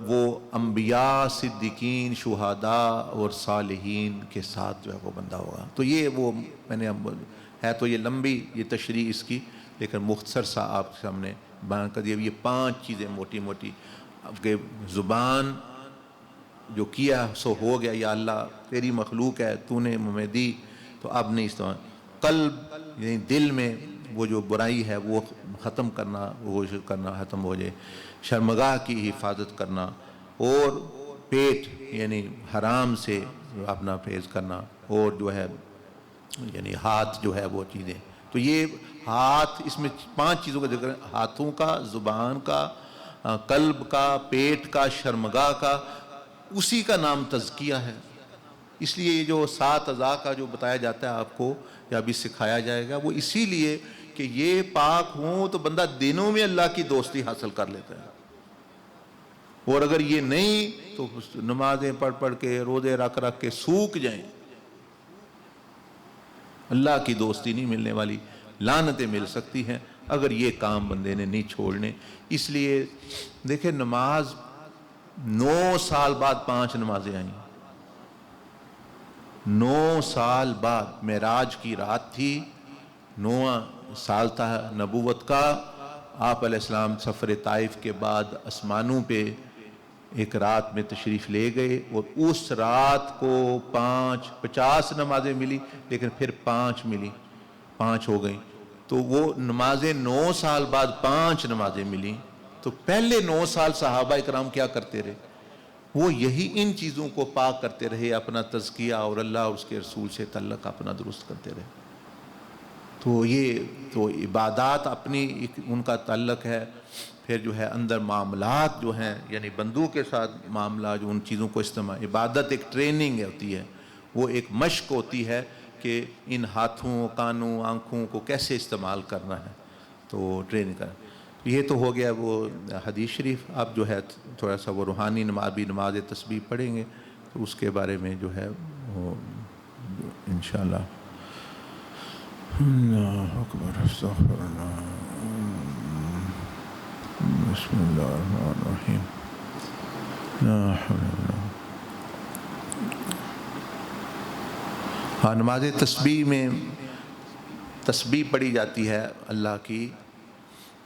S1: وہ انبیاء، صدیقین، شہداء اور صالحین کے ساتھ جو ہے وہ بندہ ہوگا۔ تو یہ وہ میں نے ہے تو یہ لمبی یہ تشریح اس کی، لیکن مختصر سا آپ کے سامنے بیان کر دیا۔ یہ 5 چیزیں موٹی موٹی کہ زبان جو کیا سو ہو گیا، یا اللہ تیری مخلوق ہے، تو نے ہمیں دی تو اب نہیں استعمال، قلب یعنی دل میں وہ جو برائی ہے وہ ختم کرنا، وہ کرنا ختم ہو جائے، شرمگاہ کی حفاظت کرنا، اور پیٹ یعنی حرام سے اپنا پرہیز کرنا، اور جو ہے یعنی ہاتھ جو ہے وہ چیزیں، تو یہ ہاتھ اس میں 5 چیزوں کا ذکر ہے، ہاتھوں کا، زبان کا، قلب کا، پیٹ کا، شرمگاہ کا، اسی کا نام تزکیہ ہے۔ اس لیے یہ جو 7 اعضاء کا جو بتایا جاتا ہے آپ کو یا ابھی سکھایا جائے گا، وہ اسی لیے کہ یہ پاک ہوں تو بندہ دنوں میں اللہ کی دوستی حاصل کر لیتا ہے، اور اگر یہ نہیں تو نمازیں پڑھ پڑھ کے، روزے رکھ رکھ کے سوکھ جائیں، اللہ کی دوستی نہیں ملنے والی، لعنتیں مل سکتی ہیں۔ اگر یہ کام بندے نے نہیں چھوڑنے. اس لیے دیکھیں نماز 9 سال بعد 5 نمازیں آئیں. 9 سال بعد معراج کی رات تھی، 9واں سال تھا نبوت کا. آپ علیہ السلام سفر طائف کے بعد آسمانوں پہ ایک رات میں تشریف لے گئے، اور اس رات کو 50 نمازیں ملی، لیکن پھر 5 ملی، 5 ہو گئیں. تو وہ نمازیں 9 سال بعد 5 نمازیں ملی. تو پہلے 9 سال صحابہ اکرام کیا کرتے رہے؟ وہ یہی ان چیزوں کو پاک کرتے رہے، اپنا تزکیہ اور اللہ اور اس کے رسول سے تعلق اپنا درست کرتے رہے. تو یہ تو عبادات اپنی ان کا تعلق ہے. پھر جو ہے اندر معاملات جو ہیں، یعنی بندوں کے ساتھ معاملات، جو ان چیزوں کو استعمال، عبادت ایک ٹریننگ ہوتی ہے، وہ ایک مشق ہوتی ہے کہ ان ہاتھوں، کانوں، آنکھوں کو کیسے استعمال کرنا ہے. تو ٹریننگ کرنا. یہ تو ہو گیا وہ حدیث شریف. اب جو ہے تھوڑا سا وہ روحانی نماز بھی، نماز تسبیح پڑھیں گے، تو اس کے بارے میں جو ہے وہ انشاءاللہ. اللہ اکبر، استغفر اللہ، بسم اللہ الرحمن الرحیم، لا حول ولا قوة. ہاں، نماز تسبیح میں تسبیح پڑھی جاتی ہے اللہ کی،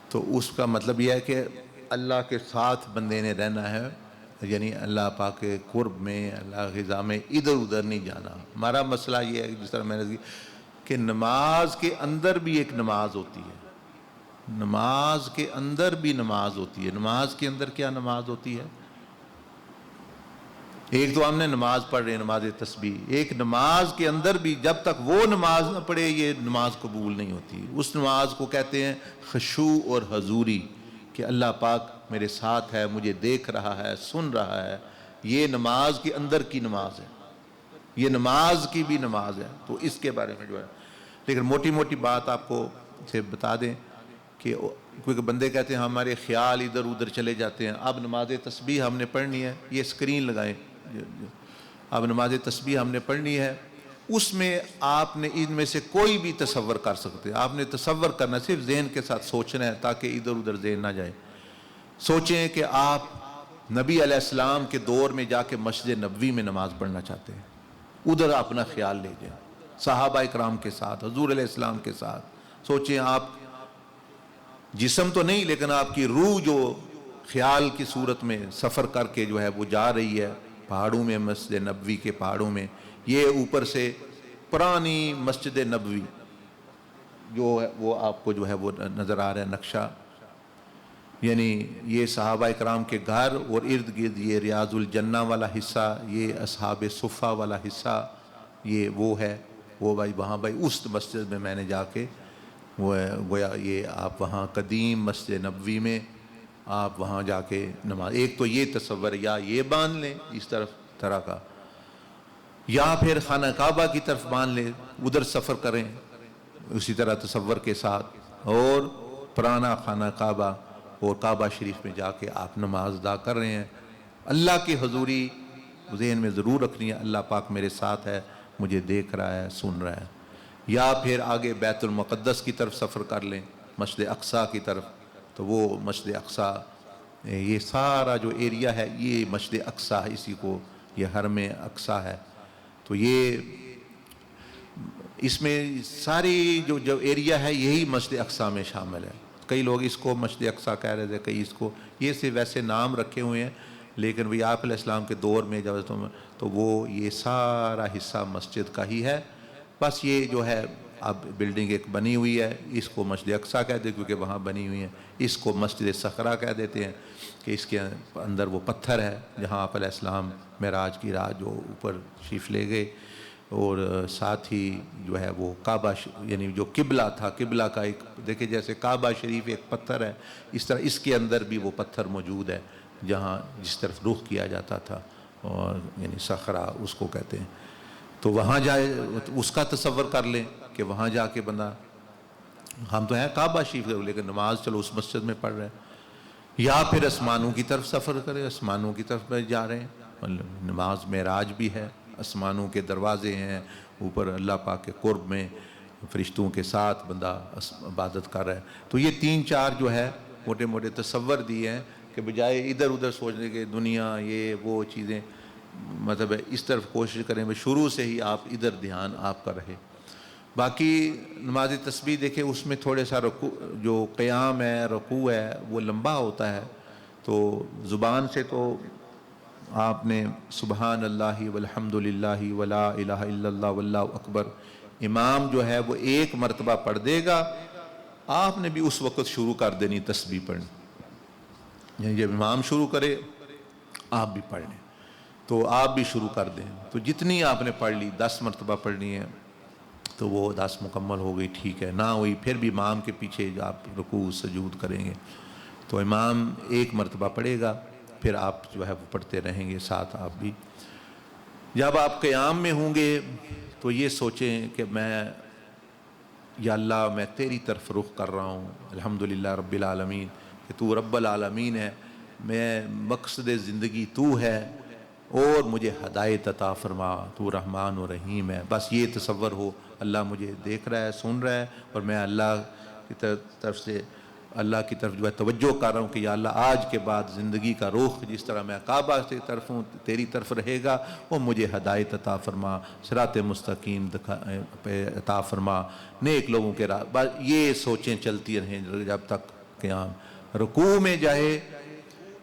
S1: تو اس کا مطلب یہ ہے کہ اللہ کے ساتھ بندے نے رہنا ہے، یعنی اللہ پاک کے قرب میں، اللہ کی رضا میں ادھر ادھر نہیں جانا. ہمارا مسئلہ یہ ہے کہ جس طرح میں نے کہ نماز کے اندر بھی ایک نماز ہوتی ہے. نماز کے اندر بھی نماز ہوتی ہے. نماز کے اندر کیا نماز ہوتی ہے؟ ایک تو ہم نے نماز پڑھ رہے ہیں، نماز تسبیح. ایک نماز کے اندر بھی جب تک وہ نماز نہ پڑھے یہ نماز قبول نہیں ہوتی. اس نماز کو کہتے ہیں خشوع اور حضوری، کہ اللہ پاک میرے ساتھ ہے، مجھے دیکھ رہا ہے، سن رہا ہے. یہ نماز کے اندر کی نماز ہے، یہ نماز کی بھی نماز ہے. تو اس کے بارے میں جو ہے، لیکن موٹی موٹی بات آپ کو سے بتا دیں کہ کیونکہ بندے کہتے ہیں ہمارے خیال ادھر ادھر چلے جاتے ہیں. اب نماز تسبیح ہم نے پڑھنی ہے، یہ اسکرین لگائیں. اب نماز تسبیح ہم نے پڑھنی ہے، اس میں آپ نے ان میں سے کوئی بھی تصور کر سکتے ہیں. آپ نے تصور کرنا، صرف ذہن کے ساتھ سوچنا ہے تاکہ ادھر ادھر ذہن نہ جائے. سوچیں کہ آپ نبی علیہ السلام کے دور میں جا کے مسجد نبوی میں نماز پڑھنا چاہتے ہیں. ادھر اپنا خیال لے جائیں، صحابہ اکرام کے ساتھ، حضور علیہ السلام کے ساتھ. سوچیں آپ جسم تو نہیں، لیکن آپ کی روح جو خیال کی صورت میں سفر کر کے جو ہے وہ جا رہی ہے پہاڑوں میں، مسجد نبوی کے پہاڑوں میں. یہ اوپر سے پرانی مسجد نبوی جو ہے وہ آپ کو جو ہے وہ نظر آ رہا ہے نقشہ. یعنی یہ صحابہ اکرام کے گھر اور ارد گرد یہ ریاض الجنہ والا حصہ، یہ اصحاب صفہ والا حصہ، یہ وہ ہے. وہ بھائی وہاں بھائی اس مسجد میں میں نے جا کے وہ گویا یہ آپ وہاں قدیم مسجد نبوی میں آپ وہاں جا کے نماز. ایک تو یہ تصور، یا یہ باندھ لیں اس طرح کا، یا پھر خانہ کعبہ کی طرف باندھ لیں، ادھر سفر کریں اسی طرح تصور کے ساتھ، اور پرانا خانہ کعبہ اور کعبہ شریف میں جا کے آپ نماز ادا کر رہے ہیں. اللہ کی حضوری ذہن میں ضرور رکھنی ہے، اللہ پاک میرے ساتھ ہے، مجھے دیکھ رہا ہے، سن رہا ہے. یا پھر آگے بیت المقدس کی طرف سفر کر لیں، مسجد اقصیٰ کی طرف. تو وہ مسجد اقصیٰ، یہ سارا جو ایریا ہے یہ مسجد اقصیٰ، اسی کو یہ حرم اقصیٰ ہے. تو یہ اس میں ساری جو ایریا ہے یہی مسجد اقصیٰ میں شامل ہے. کئی لوگ اس کو مسجد اقصیٰ کہہ رہے تھے، کئی اس کو، یہ سے ویسے نام رکھے ہوئے ہیں، لیکن وہی آپ علیہ السلام کے دور میں جب تو وہ یہ سارا حصہ مسجد کا ہی ہے. بس یہ جو ہے اب بلڈنگ ایک بنی ہوئی ہے، اس کو مسجد اقصیٰ کہتے ہیں کیونکہ وہاں بنی ہوئی ہیں. اس کو مسجد صخرہ کہہ دیتے ہیں کہ اس کے اندر وہ پتھر ہے جہاں آپ علیہ السلام معراج کی رات جو اوپر شریف لے گئے. اور ساتھ ہی جو ہے وہ کعبہ، یعنی جو قبلہ تھا، قبلہ کا ایک دیکھیں جیسے کعبہ شریف ایک پتھر ہے، اس طرح اس کے اندر بھی وہ پتھر موجود ہے جہاں جس طرف رخ کیا جاتا تھا، اور یعنی صخرہ اس کو کہتے ہیں. تو وہاں جائے اس کا تصور کر لیں کہ وہاں جا کے بندہ، ہم تو ہیں کعبہ شریف لیکن نماز چلو اس مسجد میں پڑھ رہے ہیں. یا پھر آسمانوں کی طرف سفر کرے، آسمانوں کی طرف جا رہے ہیں، نماز معراج بھی ہے، آسمانوں کے دروازے ہیں اوپر اللہ پاک کے قرب میں. فرشتوں کے ساتھ بندہ عبادت کر رہا ہے. تو یہ 3-4 جو ہے موٹے موٹے تصور دیے ہیں کہ بجائے ادھر ادھر سوچنے کے دنیا یہ وہ چیزیں، مطلب اس طرف کوشش کریں شروع سے ہی آپ ادھر دھیان آپ کا رہے. باقی نماز تسبیح دیکھیں اس میں تھوڑے سا رکوع جو قیام ہے رکوع ہے وہ لمبا ہوتا ہے. تو زبان سے تو آپ نے سبحان اللہ والحمد للہ ولا الہ الا اللہ واللہ اکبر، امام جو ہے وہ 1 مرتبہ پڑھ دے گا، آپ نے بھی اس وقت شروع کر دینی تسبیح پڑھنی. یعنی جب امام شروع کرے آپ بھی پڑھ لیں تو آپ بھی شروع کر دیں. تو جتنی آپ نے پڑھ لی 10 مرتبہ پڑھنی ہے تو وہ 10 مکمل ہو گئی، ٹھیک ہے. نہ ہوئی پھر بھی امام کے پیچھے آپ رکوع سجود کریں گے تو امام 1 مرتبہ پڑھے گا، پھر آپ جو ہے وہ پڑھتے رہیں گے ساتھ آپ بھی. جب آپ قیام میں ہوں گے تو یہ سوچیں کہ میں یا اللہ میں تیری طرف رخ کر رہا ہوں، الحمدللہ رب العالمین، کہ تو رب العالمین ہے، میں مقصد زندگی تو ہے اور مجھے ہدایت عطا فرما، تو رحمان و رحیم ہے. بس یہ تصور ہو اللہ مجھے دیکھ رہا ہے، سن رہا ہے، اور میں اللہ کی طرف سے اللہ کی طرف جو ہے توجہ کر رہا ہوں کہ یا اللہ آج کے بعد زندگی کا رخ جس طرح میں کعبہ سے طرف ہوں تیری طرف رہے گا، وہ مجھے ہدایت عطا فرما، صراط مستقیم پہ عطا فرما، نیک لوگوں کے راہ. بس یہ سوچیں چلتی رہیں جب تک قیام. رکوع میں جائے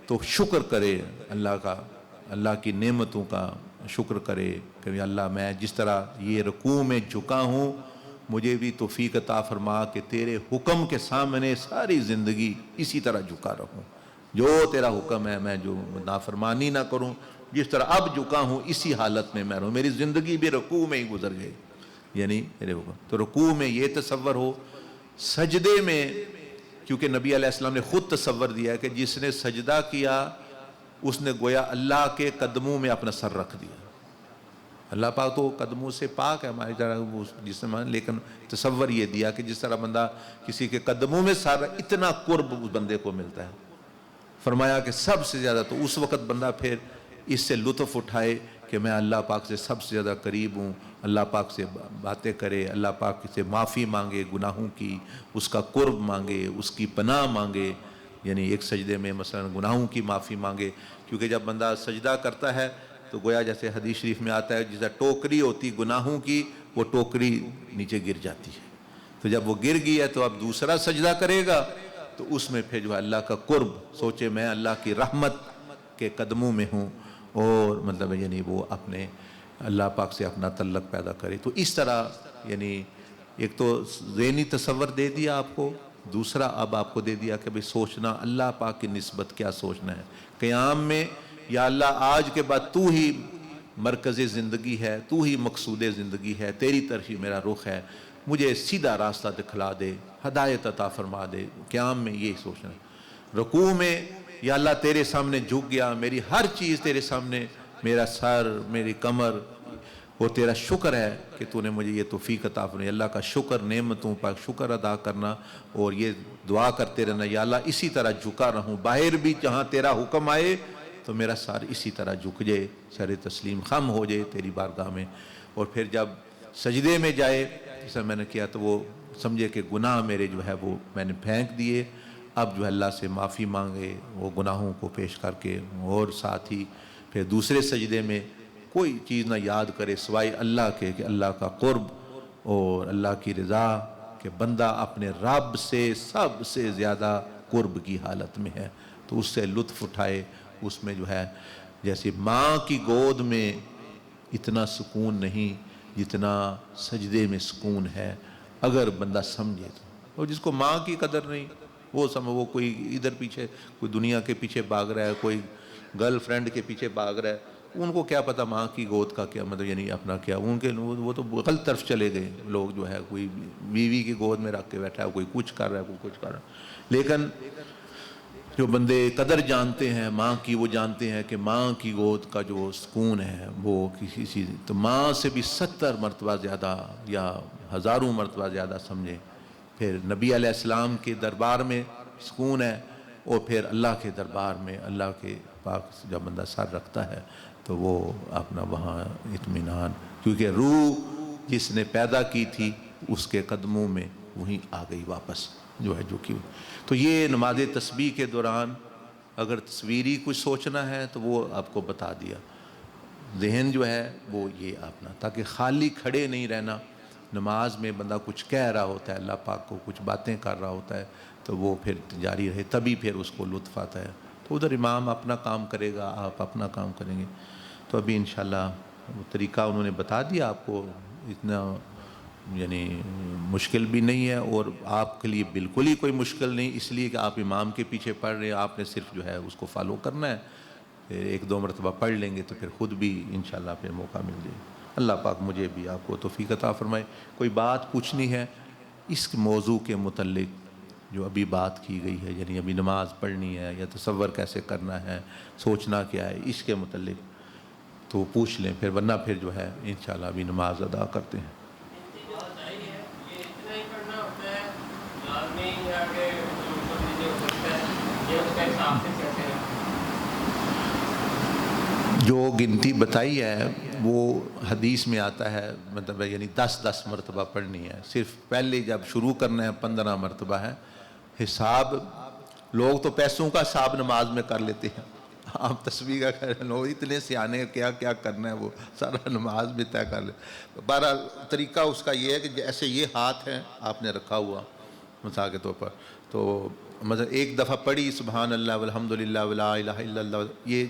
S1: تو شکر کرے اللہ کا، اللہ کی نعمتوں کا شکر کرے کہ اللہ میں جس طرح یہ رکوع میں جھکا ہوں مجھے بھی توفیق عطا فرما کہ تیرے حکم کے سامنے ساری زندگی اسی طرح جھکا رہوں، جو تیرا حکم ہے میں جو نافرمانی نہ کروں، جس طرح اب جھکا ہوں اسی حالت میں رہوں، میری زندگی بھی رکوع میں ہی گزر گئی. یعنی میرے حکم تو رکوع میں یہ تصور ہو. سجدے میں کیونکہ نبی علیہ السلام نے خود تصور دیا ہے کہ جس نے سجدہ کیا اس نے گویا اللہ کے قدموں میں اپنا سر رکھ دیا. اللہ پاک تو قدموں سے پاک ہے ہماری طرح جسم، لیکن تصور یہ دیا کہ جس طرح بندہ کسی کے قدموں میں سر، اتنا قرب اس بندے کو ملتا ہے. فرمایا کہ سب سے زیادہ تو اس وقت بندہ پھر اس سے لطف اٹھائے کہ میں اللہ پاک سے سب سے زیادہ قریب ہوں، اللہ پاک سے باتیں کرے، اللہ پاک سے معافی مانگے گناہوں کی، اس کا قرب مانگے، اس کی پناہ مانگے. یعنی ایک سجدے میں مثلا گناہوں کی معافی مانگے، کیونکہ جب بندہ سجدہ کرتا ہے تو گویا جیسے حدیث شریف میں آتا ہے جیسا ٹوکری ہوتی گناہوں کی، وہ ٹوکری نیچے گر جاتی ہے. تو جب وہ گر گئی ہے تو اب دوسرا سجدہ کرے گا تو اس میں پھر جو اللہ کا قرب سوچے میں اللہ کی رحمت کے قدموں میں ہوں، اور مطلب یعنی وہ اپنے اللہ پاک سے اپنا تعلق پیدا کرے. تو اس طرح یعنی ایک تو ذہنی تصور دے دیا آپ کو، دوسرا اب آپ کو دے دیا کہ بھئی سوچنا اللہ پاک کی نسبت کیا سوچنا ہے. قیام میں یا اللہ آج کے بعد تو ہی مرکز زندگی ہے، تو ہی مقصود زندگی ہے، تیری طرف ہی میرا رخ ہے، مجھے سیدھا راستہ دکھلا دے، ہدایت عطا فرما دے. قیام میں یہی سوچنا ہے. رکوع میں یا اللہ تیرے سامنے جھک گیا، میری ہر چیز تیرے سامنے، میرا سر، میری کمر، وہ تیرا شکر ہے کہ تو نے مجھے یہ توفیق عطا فرمائی. اللہ کا شکر، نعمتوں پر شکر ادا کرنا، اور یہ دعا کرتے رہنا یا اللہ اسی طرح جھکا رہوں، باہر بھی جہاں تیرا حکم آئے تو میرا سر اسی طرح جھک جائے، سر تسلیم خم ہو جائے تیری بارگاہ میں. اور پھر جب سجدے میں جائے جیسا میں نے کیا تو وہ سمجھے کہ گناہ میرے جو ہے وہ میں نے پھینک دیے، اب جو ہے اللہ سے معافی مانگے وہ گناہوں کو پیش کر کے، اور ساتھ ہی پھر دوسرے سجدے میں کوئی چیز نہ یاد کرے سوائے اللہ کے، کہ اللہ کا قرب اور اللہ کی رضا، کہ بندہ اپنے رب سے سب سے زیادہ قرب کی حالت میں ہے تو اس سے لطف اٹھائے. اس میں جو ہے جیسے ماں کی گود میں اتنا سکون نہیں جتنا سجدے میں سکون ہے اگر بندہ سمجھے تو. اور جس کو ماں کی قدر نہیں وہ کوئی ادھر پیچھے کوئی دنیا کے پیچھے بھاگ رہا ہے، کوئی گرل فرینڈ کے پیچھے بھاگ رہا ہے، ان کو کیا پتہ ماں کی گود کا کیا مطلب، یعنی اپنا کیا ان کے وہ تو غلط طرف چلے گئے لوگ. جو ہے کوئی بیوی کی گود میں رکھ کے بیٹھا ہے، کوئی کچھ کر رہا ہے، کوئی کچھ کر رہا ہے. لیکن جو بندے قدر جانتے ہیں ماں کی، وہ جانتے ہیں کہ ماں کی گود کا جو سکون ہے وہ کسی چیز تو ماں سے بھی 70 مرتبہ زیادہ یا ہزاروں مرتبہ زیادہ سمجھیں. پھر نبی علیہ السلام کے دربار میں سکون ہے، اور پھر اللہ کے دربار میں اللہ کے پاک جب بندہ سر رکھتا ہے تو وہ اپنا وہاں اطمینان، کیونکہ روح جس نے پیدا کی تھی اس کے قدموں میں وہیں آ گئی واپس جو ہے جو کہ تو یہ نماز تسبیح کے دوران اگر تصویری کچھ سوچنا ہے تو وہ آپ کو بتا دیا، ذہن جو ہے وہ یہ اپنا، تاکہ خالی کھڑے نہیں رہنا۔ نماز میں بندہ کچھ کہہ رہا ہوتا ہے، اللہ پاک کو کچھ باتیں کر رہا ہوتا ہے، تو وہ پھر جاری رہے، تبھی پھر اس کو لطف آتا ہے۔ تو ادھر امام اپنا کام کرے گا، آپ اپنا کام کریں گے۔ تو ابھی انشاءاللہ وہ طریقہ انہوں نے بتا دیا آپ کو، اتنا یعنی مشکل بھی نہیں ہے، اور آپ کے لیے بالکل ہی کوئی مشکل نہیں، اس لیے کہ آپ امام کے پیچھے پڑھ رہے ہیں، آپ نے صرف جو ہے اس کو فالو کرنا ہے، پھر ایک دو مرتبہ پڑھ لیں گے تو پھر خود بھی انشاءاللہ پھر موقع مل جائے گا۔ اللہ پاک مجھے بھی آپ کو توفیق عطا فرمائے۔ کوئی بات پوچھنی ہے اس موضوع کے متعلق جو ابھی بات کی گئی ہے، یعنی ابھی نماز پڑھنی ہے یا تصور کیسے کرنا ہے، سوچنا کیا ہے، اس کے متعلق تو پوچھ لیں، پھر ورنہ پھر جو ہے انشاءاللہ ابھی نماز ادا کرتے ہیں۔ جو گنتی بتائی ہے وہ حدیث میں آتا ہے، مطلب یعنی 10 مرتبہ پڑھنی ہے، صرف پہلے جب شروع کرنا ہے 15 مرتبہ ہے۔ حساب لوگ تو پیسوں کا حساب نماز میں کر لیتے ہیں، آپ تسبیح کا کر لو، اتنے سیانے کیا کیا کرنا ہے وہ سارا نماز میں طے کر لے۔ بہرحال طریقہ اس کا یہ ہے کہ جیسے یہ ہاتھ ہے آپ نے رکھا ہوا مثال کے طور پر، تو مثلا ایک دفعہ پڑھی سبحان اللہ والحمدللہ ولا الہ الا اللہ، یہ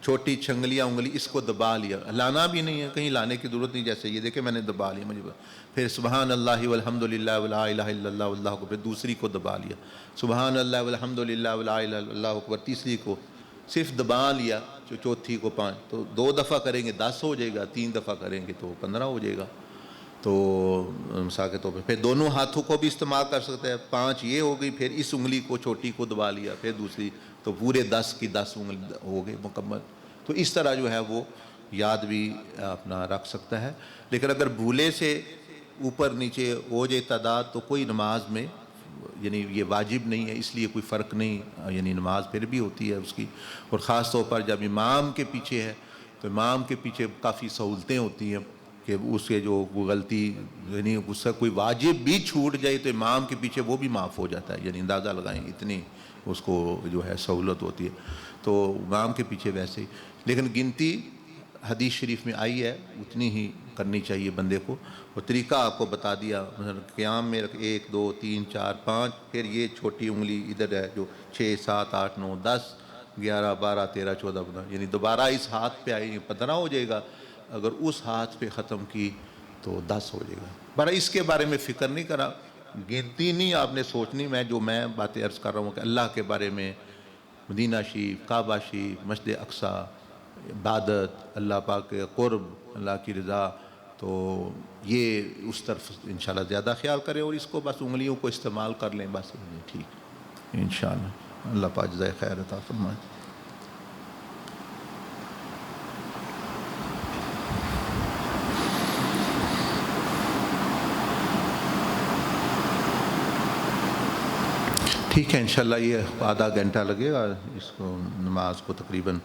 S1: چھوٹی چھنگلیاں انگلی اس کو دبا لیا، لانا بھی نہیں ہے، کہیں لانے کی ضرورت نہیں، جیسے یہ دیکھیں میں نے دبا لیا مجھے، پھر سبحان اللہ والحمدللہ ولا الہ الا اللہ واللہ اکبر، پھر دوسری کو دبا لیا، سبحان اللہ والحمدللہ ولا الہ الا اللہ اکبر، تیسری کو صرف دبا لیا، جو چوتھی کو 5، تو 2 دفعہ کریں گے 10 ہو جائے گا، 3 دفعہ کریں گے تو 15 ہو جائے گا۔ تو مثال کے طور پہ پھر دونوں ہاتھوں کو بھی استعمال کر سکتے ہیں، 5 یہ ہو گئی، پھر اس انگلی کو چھوٹی کو دبا لیا، پھر دوسری، تو پورے 10 کی 10 انگلی ہو گئی مکمل۔ تو اس طرح جو ہے وہ یاد بھی اپنا رکھ سکتا ہے، لیکن اگر بھولے سے اوپر نیچے ہو جائے تعداد تو کوئی نماز میں یعنی یہ واجب نہیں ہے، اس لیے کوئی فرق نہیں، یعنی نماز پھر بھی ہوتی ہے اس کی، اور خاص طور پر جب امام کے پیچھے ہے تو امام کے پیچھے کافی سہولتیں ہوتی ہیں کہ اس کے جو غلطی یعنی اس سے کوئی واجب بھی چھوٹ جائے تو امام کے پیچھے وہ بھی معاف ہو جاتا ہے، یعنی اندازہ لگائیں اتنی اس کو جو ہے سہولت ہوتی ہے، تو امام کے پیچھے ویسے ہی، لیکن گنتی حدیث شریف میں آئی ہے اتنی ہی کرنی چاہیے بندے کو، اور طریقہ آپ کو بتا دیا، مثلا قیام میں 1 2 3 4 5، پھر یہ چھوٹی انگلی ادھر ہے جو 6 7 8 9 10 11 12 13 14 15، یعنی دوبارہ اس ہاتھ پہ آئی 15 ہو جائے گا، اگر اس ہاتھ پہ ختم کی تو 10 ہو جائے گا۔ برا اس کے بارے میں فکر نہیں کرا، گنتی نہیں آپ نے سوچنی، میں باتیں عرض کر رہا ہوں کہ اللہ کے بارے میں، مدینہ شریف، کعبہ شریف، مسجد اقصی، عبادت، اللہ پاک کے قرب، اللہ کی رضا، تو یہ اس طرف انشاءاللہ زیادہ خیال کریں، اور اس کو بس انگلیوں کو استعمال کر لیں بس، ٹھیک انشاءاللہ۔ اللہ پاک جزائے خیر عطا فرمائے۔ ٹھیک ہے انشاءاللہ، یہ آدھا گھنٹہ لگے گا اس کو نماز کو تقریباً،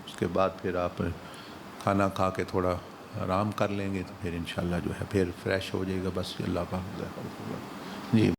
S1: اس کے بعد پھر آپ کھانا کھا کے تھوڑا آرام کر لیں گے تو پھر انشاءاللہ جو ہے پھر فریش ہو جائے گا، بس اللہ پاک جی۔